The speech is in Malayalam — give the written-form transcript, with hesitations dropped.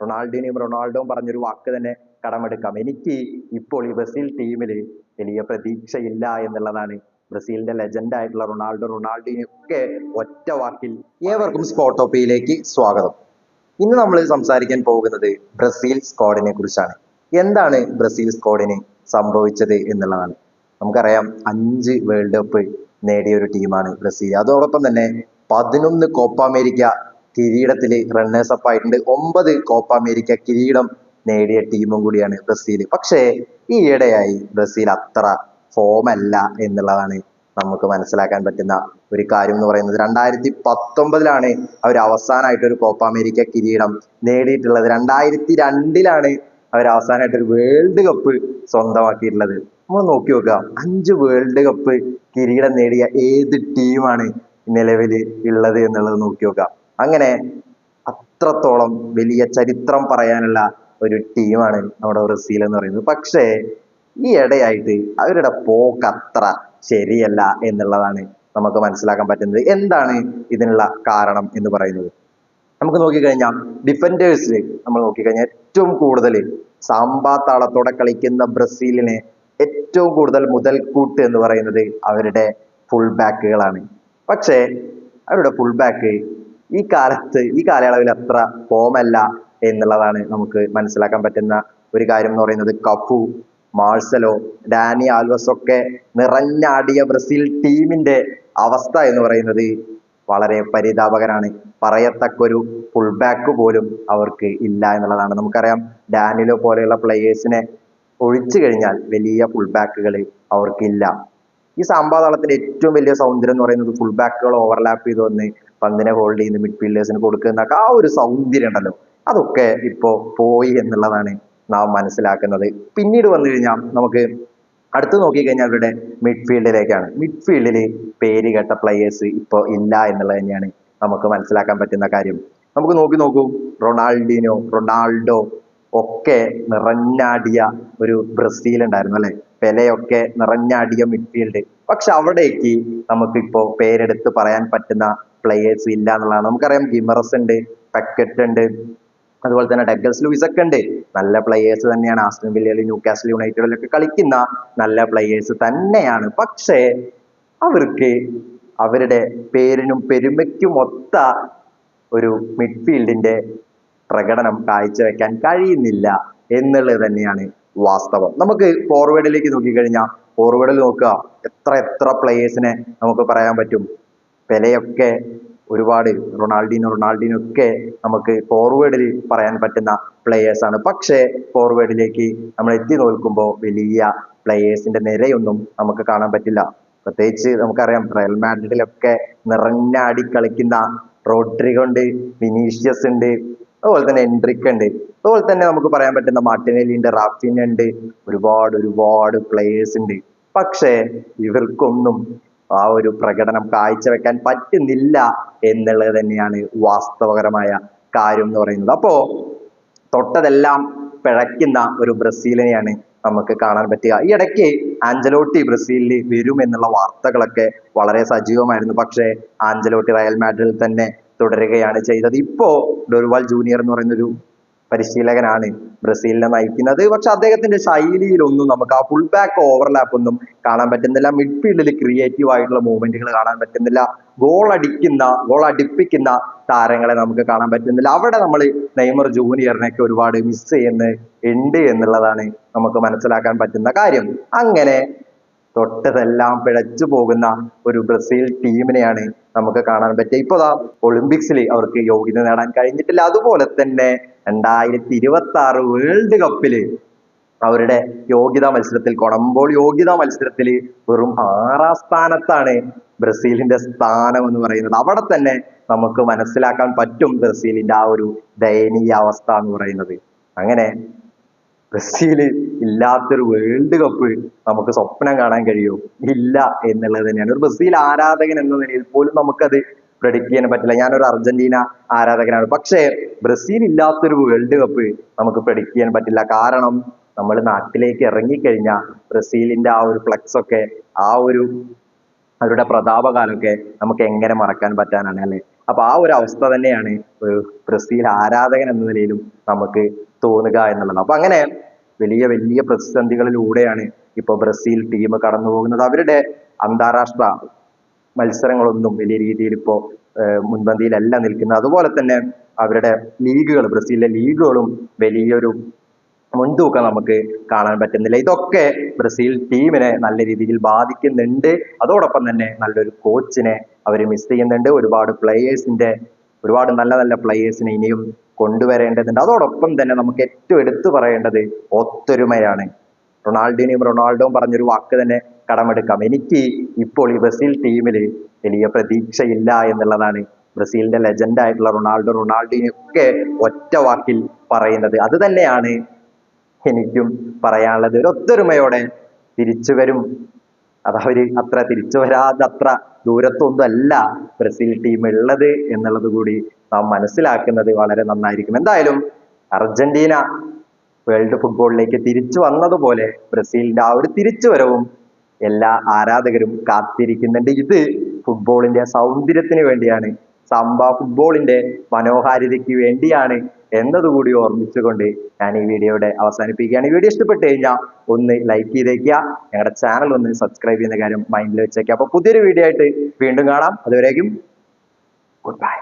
റൊണാൾഡോയും പറഞ്ഞൊരു വാക്ക് തന്നെ കടമെടുക്കാം. എനിക്ക് ഇപ്പോൾ ഈ ബ്രസീൽ ടീമിൽ വലിയ പ്രതീക്ഷയില്ല എന്നുള്ളതാണ് ബ്രസീലിന്റെ ലെജൻഡ് ആയിട്ടുള്ള റൊണാൾഡോയൊക്കെ ഒറ്റ വാക്കിൽ. ഏവർക്കും സ്പോട്ടോപ്പിയിലേക്ക് സ്വാഗതം. ഇന്ന് നമ്മൾ സംസാരിക്കാൻ പോകുന്നത് ബ്രസീൽ സ്ക്വാഡിനെ കുറിച്ചാണ്. എന്താണ് ബ്രസീൽ സ്ക്വാഡിന് സംഭവിച്ചത് എന്നുള്ളതാണ്. നമുക്കറിയാം 5 വേൾഡ് കപ്പ് നേടിയ ഒരു ടീമാണ് ബ്രസീൽ. അതോടൊപ്പം തന്നെ 11 കോപ്പ അമേരിക്ക കിരീടത്തില് റണ്ണേഴ്സ് അപ്പ് ആയിട്ടുണ്ട്. 9 കോപ്പ അമേരിക്ക കിരീടം നേടിയ ടീമും കൂടിയാണ് ബ്രസീൽ. പക്ഷേ ഈയിടെയായി ബ്രസീൽ അത്ര ഫോം അല്ല എന്നുള്ളതാണ് നമുക്ക് മനസ്സിലാക്കാൻ പറ്റുന്ന ഒരു കാര്യം എന്ന് പറയുന്നത്. 2019 അവർ അവസാനമായിട്ട് ഒരു കോപ്പ അമേരിക്ക കിരീടം നേടിയിട്ടുള്ളത്. 2002 അവർ അവസാനമായിട്ട് ഒരു വേൾഡ് കപ്പ് സ്വന്തമാക്കിയിട്ടുള്ളത്. നമ്മൾ നോക്കി നോക്കുക, 5 വേൾഡ് കപ്പ് കിരീടം നേടിയ ഏത് ടീമാണ് നിലവിൽ ഉള്ളത് എന്നുള്ളത് നോക്കി നോക്കുക. അങ്ങനെ അത്രത്തോളം വലിയ ചരിത്രം പറയാനുള്ള ഒരു ടീമാണ് നമ്മുടെ ബ്രസീൽ എന്ന് പറയുന്നത്. പക്ഷേ ഈ ഇടയായിട്ട് അവരുടെ പോക്ക് അത്ര ശരിയല്ല എന്നുള്ളതാണ് നമുക്ക് മനസ്സിലാക്കാൻ പറ്റുന്നത്. എന്താണ് ഇതിനുള്ള കാരണം എന്ന് പറയുന്നത്? നമുക്ക് നോക്കിക്കഴിഞ്ഞാൽ ഡിഫൻഡേഴ്സിൽ നമ്മൾ നോക്കിക്കഴിഞ്ഞാൽ ഏറ്റവും കൂടുതൽ സാമ്പാ താളത്തോടെ കളിക്കുന്ന ബ്രസീലിനെ ഏറ്റവും കൂടുതൽ മുതൽക്കൂട്ട് എന്ന് പറയുന്നത് അവരുടെ ഫുൾ ബാക്കുകളാണ്. പക്ഷേ അവരുടെ ഫുൾ ബാക്ക് ഈ കാലയളവിൽ അത്ര ഫോമല്ല എന്നുള്ളതാണ് നമുക്ക് മനസ്സിലാക്കാൻ പറ്റുന്ന ഒരു കാര്യം എന്ന് പറയുന്നത്. കഫു, മാർസലോ, ഡാനി ആൽവസ് ഒക്കെ നിറഞ്ഞാടിയ ബ്രസീൽ ടീമിന്റെ അവസ്ഥ എന്ന് പറയുന്നത് വളരെ പരിതാപകരമാണ്. പറയത്തക്കൊരു ഫുൾ ബാക്ക് പോലും അവർക്ക് ഇല്ല എന്നുള്ളതാണ്. നമുക്കറിയാം, ഡാനിലോ പോലെയുള്ള പ്ലേയേഴ്സിനെ ഒഴിച്ചു കഴിഞ്ഞാൽ വലിയ ഫുൾ ബാക്കുകൾ അവർക്കില്ല. ഈ സാമ്പാതാളത്തിന്റെ ഏറ്റവും വലിയ സൗന്ദര്യം എന്ന് പറയുന്നത് ഫുൾ ബാക്കുകൾ ഓവർലാപ്പ് ചെയ്ത് വന്ന് പന്തിനെ ഹോൾഡ് ചെയ്യുന്ന മിഡ്ഫീൽഡേഴ്സിന് കൊടുക്കുന്ന ആ ഒരു സൗന്ദര്യം ഉണ്ടല്ലോ, അതൊക്കെ ഇപ്പോ പോയി എന്നുള്ളതാണ് നാം മനസ്സിലാക്കുന്നത്. പിന്നീട് വന്നു കഴിഞ്ഞാൽ നമുക്ക് അടുത്ത് നോക്കിക്കഴിഞ്ഞാൽ അവരുടെ മിഡ്ഫീൽഡിലേക്കാണ്. മിഡ്ഫീൽഡിൽ പേര് കേട്ട പ്ലേയേഴ്സ് ഇപ്പോൾ ഇല്ല എന്നുള്ളത് തന്നെയാണ് നമുക്ക് മനസ്സിലാക്കാൻ പറ്റുന്ന കാര്യം. നമുക്ക് നോക്കൂ, റൊണാൾഡോ ഒക്കെ നിറഞ്ഞാടിയ ഒരു ബ്രസീൽ ഉണ്ടായിരുന്നു അല്ലെ. പെലെയൊക്കെ നിറഞ്ഞാടിയ മിഡ്ഫീൽഡ്. പക്ഷെ അവിടേക്ക് നമുക്കിപ്പോ പേരെടുത്ത് പറയാൻ പറ്റുന്ന പ്ലേയേഴ്സ് ഇല്ല എന്നുള്ളതാണ്. നമുക്കറിയാം, ഗിമറസ് ഉണ്ട്, പെക്കറ്റ് ഉണ്ട്, അതുപോലെ തന്നെ ഡഗ്ലസ് ലൂയിസ് ഒക്കെ ഉണ്ട്. നല്ല പ്ലേയേഴ്സ് തന്നെയാണ്. ആസ്റ്റൺ വില്ലയിൽ, ന്യൂകാസിൽ യുണൈറ്റഡിലൊക്കെ കളിക്കുന്ന നല്ല പ്ലേയേഴ്സ് തന്നെയാണ്. പക്ഷേ അവർക്ക് അവരുടെ പേരിനും പെരുമയ്ക്കും ഒത്ത ഒരു മിഡ്ഫീൽഡിന്റെ പ്രകടനം കാഴ്ചവെക്കാൻ കഴിയുന്നില്ല എന്നുള്ളത് തന്നെയാണ് വാസ്തവം. നമുക്ക് ഫോർവേഡിലേക്ക് നോക്കിക്കഴിഞ്ഞാൽ, ഫോർവേഡിൽ നോക്കുക, എത്ര പ്ലേയേഴ്സിനെ നമുക്ക് പറയാൻ പറ്റും. പെലെയൊക്കെ ഒരുപാട്, റൊണാൾഡീനോ ഒക്കെ നമുക്ക് ഫോർവേഡിൽ പറയാൻ പറ്റുന്ന പ്ലേയേഴ്സ് ആണ്. പക്ഷേ ഫോർവേഡിലേക്ക് നമ്മൾ എത്തി നോക്കുമ്പോൾ വലിയ പ്ലേയേഴ്സിന്റെ നിരയൊന്നും നമുക്ക് കാണാൻ പറ്റില്ല. പ്രത്യേകിച്ച് നമുക്കറിയാം, റയൽ മാഡ്രിഡിലൊക്കെ നിറഞ്ഞാടി കളിക്കുന്ന റോഡ്രിഗോ ഉണ്ട്, വിനീഷ്യസ് ഉണ്ട്, അതുപോലെ തന്നെ എൻട്രിക്ക് ഉണ്ട്, അതുപോലെ തന്നെ നമുക്ക് പറയാൻ പറ്റുന്ന മാർട്ടിനെല്ലി ഉണ്ട്, റാഫിന ഉണ്ട്, ഒരുപാട് പ്ലേയേഴ്സ് ഉണ്ട്. പക്ഷേ ഇവർക്കൊന്നും ആ ഒരു പ്രകടനം കാഴ്ചവെക്കാൻ പറ്റുന്നില്ല എന്നുള്ളത് തന്നെയാണ് വാസ്തവകരമായ കാര്യം എന്ന് പറയുന്നത്. അപ്പോ തൊട്ടതെല്ലാം പിഴയ്ക്കുന്ന ഒരു ബ്രസീലിനെയാണ് നമുക്ക് കാണാൻ പറ്റുക. ഈ ഇടയ്ക്ക് ആഞ്ചലോട്ടി ബ്രസീലിൽ വരും എന്നുള്ള വാർത്തകളൊക്കെ വളരെ സജീവമായിരുന്നു. പക്ഷേ ആഞ്ചലോട്ടി റയൽ മാഡ്രിഡിൽ തന്നെ തുടരുകയാണ് ചെയ്തത്. ഇപ്പോ ഡൊർവാൽ ജൂനിയർ എന്ന് പറയുന്ന ഒരു പരിശീലകനാണ് ബ്രസീലിനെ നയിക്കുന്നത്. പക്ഷെ അദ്ദേഹത്തിന്റെ ശൈലിയിലൊന്നും നമുക്ക് ആ ഫുൾ ബാക്ക് ഓവർലാപ്പ് ഒന്നും കാണാൻ പറ്റുന്നില്ല. മിഡ്ഫീൽഡിൽ ക്രിയേറ്റീവ് ആയിട്ടുള്ള മൂവ്മെന്റുകൾ കാണാൻ പറ്റുന്നില്ല. ഗോൾ അടിപ്പിക്കുന്ന താരങ്ങളെ നമുക്ക് കാണാൻ പറ്റുന്നില്ല. അവിടെ നമ്മൾ നെയ്മർ ജൂനിയറിനെയൊക്കെ ഒരുപാട് മിസ് ചെയ്യുന്നുണ്ട് എന്നുള്ളതാണ് നമുക്ക് മനസ്സിലാക്കാൻ പറ്റുന്ന കാര്യം. അങ്ങനെ തൊട്ടതെല്ലാം പിഴച്ചു പോകുന്ന ഒരു ബ്രസീൽ ടീമിനെയാണ് നമുക്ക് കാണാൻ പറ്റുക. ഇപ്പൊ ഒളിമ്പിക്സിൽ അവർക്ക് യോഗ്യത നേടാൻ കഴിഞ്ഞിട്ടില്ല. അതുപോലെ തന്നെ 2026 വേൾഡ് കപ്പില് അവരുടെ യോഗ്യതാ മത്സരത്തിൽ, കൊളംബോ യോഗ്യതാ മത്സരത്തിൽ വെറും 6ാം സ്ഥാനത്താണ് ബ്രസീലിന്റെ സ്ഥാനം എന്ന് പറയുന്നത്. അവിടെ തന്നെ നമുക്ക് മനസ്സിലാക്കാൻ പറ്റും ബ്രസീലിന്റെ ആ ഒരു ദയനീയ അവസ്ഥ എന്ന് പറയുന്നത്. അങ്ങനെ ബ്രസീൽ ഇല്ലാത്തൊരു വേൾഡ് കപ്പ് നമുക്ക് സ്വപ്നം കാണാൻ കഴിയുമോ? ഇല്ല എന്നുള്ളത് തന്നെയാണ്. ഒരു ബ്രസീൽ ആരാധകൻ എന്ന നിലയിൽ പോലും നമുക്കത് പ്രെഡിക്റ്റ് ചെയ്യാൻ പറ്റില്ല. ഞാനൊരു അർജന്റീന ആരാധകനാണ്. പക്ഷേ ബ്രസീൽ ഇല്ലാത്തൊരു വേൾഡ് കപ്പ് നമുക്ക് പ്രെഡിക്റ്റ് ചെയ്യാൻ പറ്റില്ല. കാരണം നമ്മൾ നാട്ടിലേക്ക് ഇറങ്ങിക്കഴിഞ്ഞാൽ ബ്രസീലിന്റെ ആ ഒരു ഫ്ലക്സ് ഒക്കെ, ആ ഒരു അവരുടെ പ്രതാപകാലമൊക്കെ നമുക്ക് എങ്ങനെ മറക്കാൻ പറ്റാനാണ് അല്ലെ. അപ്പൊ ആ ഒരു അവസ്ഥ തന്നെയാണ് ഒരു ബ്രസീൽ ആരാധകൻ എന്ന നിലയിലും നമുക്ക് തോന്നുക എന്നുള്ളത്. അപ്പൊ അങ്ങനെ വലിയ വലിയ പ്രതിസന്ധികളിലൂടെയാണ് ഇപ്പൊ ബ്രസീൽ ടീം കടന്നു പോകുന്നത്. അവരുടെ അന്താരാഷ്ട്ര മത്സരങ്ങളൊന്നും വലിയ രീതിയിൽ ഇപ്പോ മുൻപന്തിയിലല്ല നിൽക്കുന്നത്. അതുപോലെ തന്നെ അവരുടെ ലീഗുകൾ, ബ്രസീലിലെ ലീഗുകളും വലിയൊരു മുൻതൂക്കം നമുക്ക് കാണാൻ പറ്റുന്നില്ല. ഇതൊക്കെ ബ്രസീൽ ടീമിനെ നല്ല രീതിയിൽ ബാധിക്കുന്നുണ്ട്. അതോടൊപ്പം തന്നെ നല്ലൊരു കോച്ചിനെ അവർ മിസ് ചെയ്യുന്നുണ്ട്. ഒരുപാട് നല്ല നല്ല പ്ലേയേഴ്സിനെ ഇനിയും കൊണ്ടുവരേണ്ടതുണ്ട്. അതോടൊപ്പം തന്നെ നമുക്ക് ഏറ്റവും എടുത്തു പറയേണ്ടത് ഒത്തൊരുമയാണ്. റൊണാൾഡോയും പറഞ്ഞൊരു വാക്ക് തന്നെ കടമെടുക്കാം. എനിക്ക് ഇപ്പോൾ ഈ ബ്രസീൽ ടീമിൽ വലിയ പ്രതീക്ഷയില്ല എന്നുള്ളതാണ് ബ്രസീലിന്റെ ലെജൻഡ് ആയിട്ടുള്ള റൊണാൾഡോയൊക്കെ ഒറ്റ വാക്കിൽ പറയുന്നത്. അത് തന്നെയാണ് എനിക്കും പറയാനുള്ളത്. ഒരു ഒത്തൊരുമയോടെ തിരിച്ചു വരും. അത് അവര് അത്ര തിരിച്ചു വരാതെ അത്ര ദൂരത്തൊന്നും അല്ല ബ്രസീൽ ടീം ഉള്ളത് എന്നുള്ളത് കൂടി നാം മനസ്സിലാക്കുന്നത് വളരെ നന്നായിരിക്കും. എന്തായാലും അർജന്റീന വേൾഡ് ഫുട്ബോളിലേക്ക് തിരിച്ചു വന്നതുപോലെ ബ്രസീലിന്റെ ആ ഒരു തിരിച്ചുവരവും എല്ലാ ആരാധകരും കാത്തിരിക്കുന്നുണ്ട്. ഇത് ഫുട്ബോളിന്റെ സൗന്ദര്യത്തിന് വേണ്ടിയാണ്, ഫുട്ബോളിന്റെ മനോഹാരിതയ്ക്ക് വേണ്ടിയാണ് എന്നതുകൂടി ഓർമ്മിച്ചുകൊണ്ട് ഞാൻ ഈ വീഡിയോയുടെ അവസാനിപ്പിക്കുകയാണ്. ഈ വീഡിയോ ഇഷ്ടപ്പെട്ട് കഴിഞ്ഞാൽ ഒന്ന് ലൈക്ക് ചെയ്തേക്കുക, ഞങ്ങളുടെ ചാനൽ ഒന്ന് സബ്സ്ക്രൈബ് ചെയ്യുന്ന കാര്യം മൈൻഡിൽ വെച്ചേക്കുക. അപ്പൊ പുതിയൊരു വീഡിയോ ആയിട്ട് വീണ്ടും കാണാം. അതുവരേക്കും ഗുഡ് ബൈ.